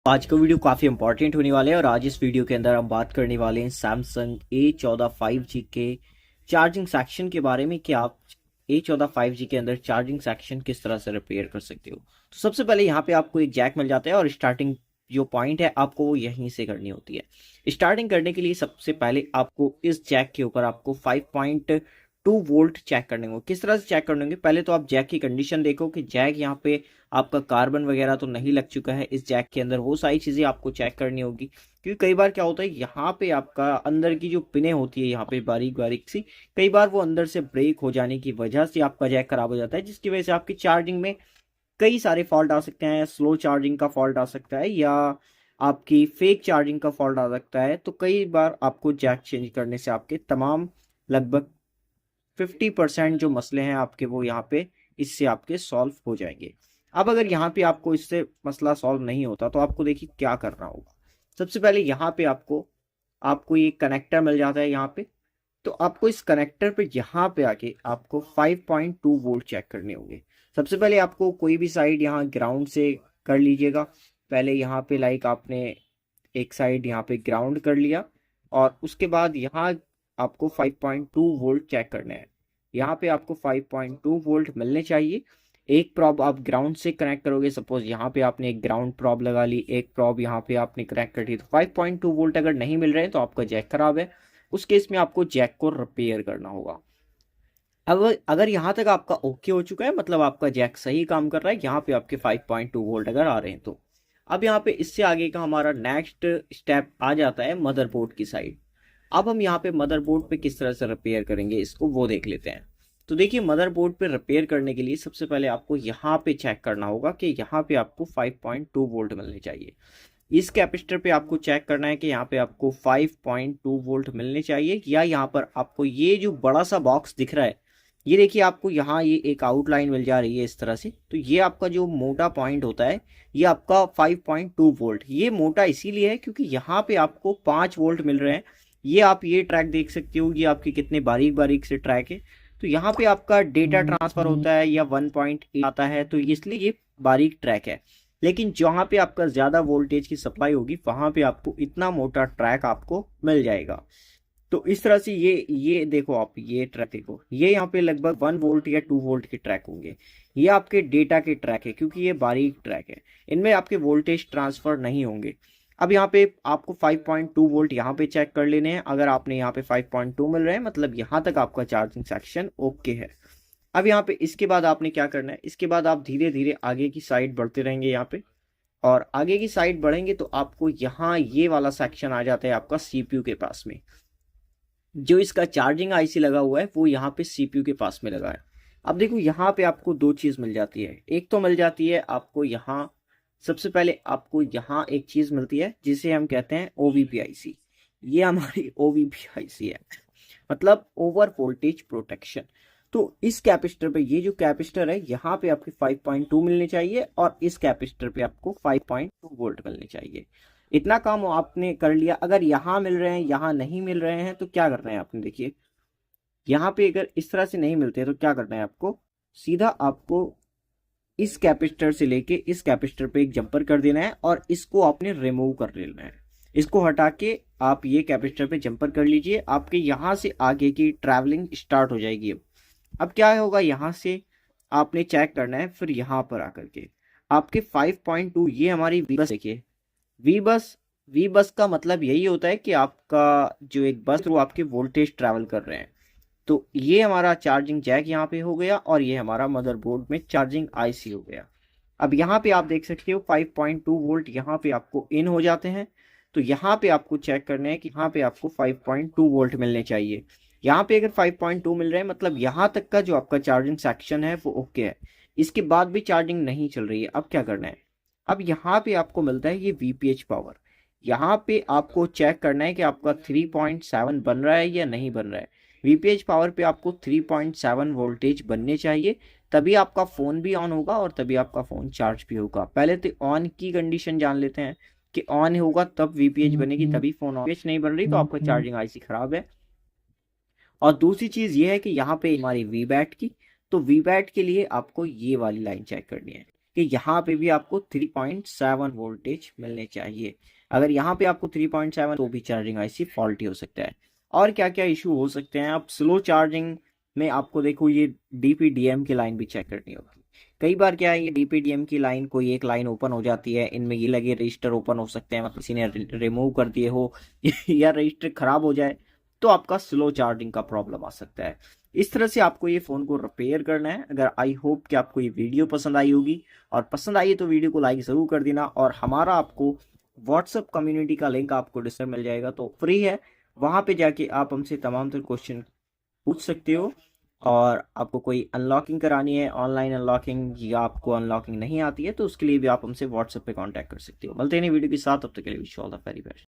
आज का वीडियो काफ़ी इंपॉर्टेंट होने वाला है और आज इस वीडियो के अंदर हम बात करने वाले हैं सैमसंग A14 5G के चार्जिंग सेक्शन के बारे में कि आप A14 5G के अंदर चार्जिंग सेक्शन किस तरह से रिपेयर कर सकते हो। तो सबसे पहले यहाँ पे आपको एक जैक मिल जाता है और स्टार्टिंग जो पॉइंट है आपको वो यहीं से करनी होती है। स्टार्टिंग करने के लिए सबसे पहले आपको इस जैक के ऊपर आपको 5.2 वोल्ट चेक करने होंगे। किस तरह से चेक करने होंगे, पहले तो आप जैक की कंडीशन देखो कि जैक यहाँ पे आपका कार्बन वगैरह तो नहीं लग चुका है इस जैक के अंदर। वो सारी चीज़ें आपको चेक करनी होगी क्योंकि कई बार क्या होता है यहाँ पे आपका अंदर की जो पिनें होती है यहाँ पे बारीक बारीक सी, कई बार वो अंदर से ब्रेक हो जाने की वजह से आपका जैक खराब हो जाता है, जिसकी वजह से आपकी चार्जिंग में कई सारे फॉल्ट आ सकते हैं। स्लो चार्जिंग का फॉल्ट आ सकता है या आपकी फेक चार्जिंग का फॉल्ट आ सकता है। तो कई बार आपको जैक चेंज करने से आपके तमाम लगभग 50% जो मसले हैं आपके वो यहाँ पे इससे आपके सॉल्व हो जाएंगे। अब अगर यहाँ पे आपको इससे मसला सॉल्व नहीं होता तो आपको देखिए क्या करना होगा। सबसे पहले यहाँ पे आपको आपको ये कनेक्टर मिल जाता है यहाँ पे, तो आपको इस कनेक्टर पे यहाँ पे आके आपको 5.2 वोल्ट चेक करने होंगे। सबसे पहले आपको कोई भी साइड यहाँ ग्राउंड से कर लीजिएगा। पहले यहाँ पे लाइक आपने एक साइड यहाँ पे ग्राउंड कर लिया और उसके बाद यहाँ आपको 5.2 वोल्ट चेक करना है। यहाँ पे आपको 5.2 वोल्ट मिलने चाहिए। एक प्रॉब आप ग्राउंड से कनेक्ट करोगे, सपोज यहाँ पे आपने एक ग्राउंड प्रॉब लगा ली, एक प्रॉब यहाँ पे आपने कनेक्ट कर दी, तो 5.2 वोल्ट अगर नहीं मिल रहे हैं तो आपका जैक खराब है। उस केस में आपको जैक को रिपेयर करना होगा। अब अगर यहाँ तक आपका ओके हो चुका है, मतलब आपका जैक सही काम कर रहा है, यहाँ पे आपके 5.2 वोल्ट अगर आ रहे हैं तो अब यहाँ पे इससे आगे का हमारा नेक्स्ट स्टेप आ जाता है मदरबोर्ड की साइड। अब हम यहाँ पे मदरबोर्ड पे किस तरह से रिपेयर करेंगे इसको वो देख लेते हैं। तो देखिए मदरबोर्ड पे रिपेयर करने के लिए सबसे पहले आपको यहाँ पे चेक करना होगा कि यहाँ पे आपको 5.2 वोल्ट मिलने चाहिए। इस कैपेसिटर पे आपको चेक करना है कि यहाँ पे आपको 5.2 वोल्ट मिलने चाहिए या यहाँ पर आपको ये जो बड़ा सा बॉक्स दिख रहा है, ये देखिए आपको यहाँ ये एक आउटलाइन मिल जा रही है इस तरह से। तो ये आपका जो मोटा पॉइंट होता है ये आपका 5.2 वोल्ट, ये मोटा इसीलिए है क्योंकि यहाँ पे आपको 5 वोल्ट मिल रहे हैं। ये आप ये ट्रैक देख सकते हो, ये आपके कितने बारीक बारीक से ट्रैक है। तो यहाँ पे आपका डेटा ट्रांसफर होता है या 1.8 आता है, तो इसलिए ये बारीक ट्रैक है। लेकिन जहाँ पे आपका ज़्यादा वोल्टेज की सप्लाई होगी वहाँ पे आपको इतना मोटा ट्रैक आपको मिल जाएगा। तो इस तरह से ये देखो, आप ये ट्रैक देखो, ये यहाँ पे लगभग 1 वोल्ट या 2 वोल्ट के ट्रैक होंगे। ये आपके डेटा के ट्रैक है क्योंकि ये बारीक ट्रैक है, इनमें आपके वोल्टेज ट्रांसफर नहीं होंगे। अब यहाँ पे आपको 5.2 वोल्ट यहाँ पे चेक कर लेने हैं। अगर आपने यहाँ पे 5.2 मिल रहे हैं मतलब यहाँ तक आपका चार्जिंग सेक्शन ओके है। अब यहाँ पे इसके बाद आपने क्या करना है, इसके बाद आप धीरे धीरे आगे की साइड बढ़ते रहेंगे यहाँ पे, और आगे की साइड बढ़ेंगे तो आपको यहाँ ये वाला सेक्शन आ जाता है आपका सीपीयू के पास में। जो इसका चार्जिंग आईसी लगा हुआ है वो यहाँ पे सीपीयू के पास में लगा है। अब देखो यहाँ पे आपको दो चीज़ मिल जाती है। एक तो मिल जाती है आपको यहाँ, सबसे पहले आपको यहाँ एक चीज़ मिलती है जिसे हम कहते हैं ओवीपी आईसी। ये हमारी ओवीपी आईसी है, मतलब ओवर वोल्टेज प्रोटेक्शन। तो इस कैपेसिटर पे, ये जो कैपेसिटर है यहाँ पे आपके 5.2 मिलने चाहिए और इस कैपेसिटर पे आपको 5.2 वोल्ट मिलने चाहिए। इतना काम आपने कर लिया। अगर यहाँ मिल रहे हैं यहाँ नहीं मिल रहे हैं तो क्या करना है आपने, देखिए यहाँ पे अगर इस तरह से नहीं मिलते तो क्या करना है आपको, सीधा आपको इस कैपेसिटर से लेके इस कैपेसिटर पे एक जंपर कर देना है और इसको आपने रिमूव कर लेना है। इसको हटा के आप ये कैपेसिटर पे जंपर कर लीजिए, आपके यहाँ से आगे की ट्रैवलिंग स्टार्ट हो जाएगी। अब क्या होगा, यहाँ से आपने चेक करना है, फिर यहाँ पर आकर के आपके 5.2, ये हमारी वी बस देखिए, वी बस का मतलब यही होता है कि आपका जो एक बस वो आपके वोल्टेज ट्रैवल कर रहे हैं। तो ये हमारा चार्जिंग जैक यहाँ पे हो गया और ये हमारा मदरबोर्ड में चार्जिंग आईसी हो गया। अब यहाँ पे आप देख सकते हो 5.2 वोल्ट यहाँ पे आपको इन हो जाते हैं। तो यहाँ पे आपको चेक करना है कि यहाँ पे आपको 5.2 वोल्ट मिलने चाहिए। यहाँ पे अगर 5.2 मिल रहे हैं मतलब यहाँ तक का जो आपका चार्जिंग सेक्शन है वो ओके है। इसके बाद भी चार्जिंग नहीं चल रही है, अब क्या करना है, अब यहाँ पे आपको मिलता है ये वीपीएच पावर। यहाँ पे आपको चेक करना है कि आपका 3.7 बन रहा है या नहीं बन रहा है। वीपीएच पावर पे आपको 3.7 वोल्टेज बनने चाहिए, तभी आपका फ़ोन भी ऑन होगा और तभी आपका फ़ोन चार्ज भी होगा। पहले तो ऑन की कंडीशन जान लेते हैं कि ऑन होगा तब वीपीएच बनेगी, तभी फ़ोन ऑन। वीपीएच नहीं बन रही तो आपका चार्जिंग आईसी ख़राब है। और दूसरी चीज़ ये है कि यहाँ पे हमारी वी बैट की, तो वी बैट के लिए आपको ये वाली लाइन चेक करनी है। कि यहाँ पे भी आपको 3.7 वोल्टेज मिलने चाहिए। अगर यहाँ पे आपको 3.7 तो भी चार्जिंग आईसी फॉल्टी हो सकता है। और क्या क्या इशू हो सकते हैं, आप स्लो चार्जिंग में आपको देखो ये डीपीडीएम की लाइन भी चेक करनी होगी। कई बार क्या है, ये डीपीडीएम की लाइन, कोई एक लाइन ओपन हो जाती है, इनमें ये लगे रजिस्टर ओपन हो सकते हैं, मतलब किसी ने रिमूव कर दिए हो या रजिस्टर खराब हो जाए तो आपका स्लो चार्जिंग का प्रॉब्लम आ सकता है। इस तरह से आपको ये फ़ोन को रिपेयर करना है। अगर आई होप कि आपको ये वीडियो पसंद आई होगी, और पसंद आई तो वीडियो को लाइक ज़रूर कर देना। और हमारा आपको व्हाट्सएप कम्युनिटी का लिंक आपको डिस्क्रिप्शन मिल जाएगा, तो फ्री है, वहाँ पे जाके आप हमसे तमाम तरह क्वेश्चन पूछ सकते हो। और आपको कोई अनलॉकिंग करानी है, ऑनलाइन अनलॉकिंग, या आपको अनलॉकिंग नहीं आती है, तो उसके लिए भी आप हमसे व्हाट्सएप पे कांटेक्ट कर सकते हो। मिलते हैं वीडियो के साथ, तब तक के लिए wish you all the very best.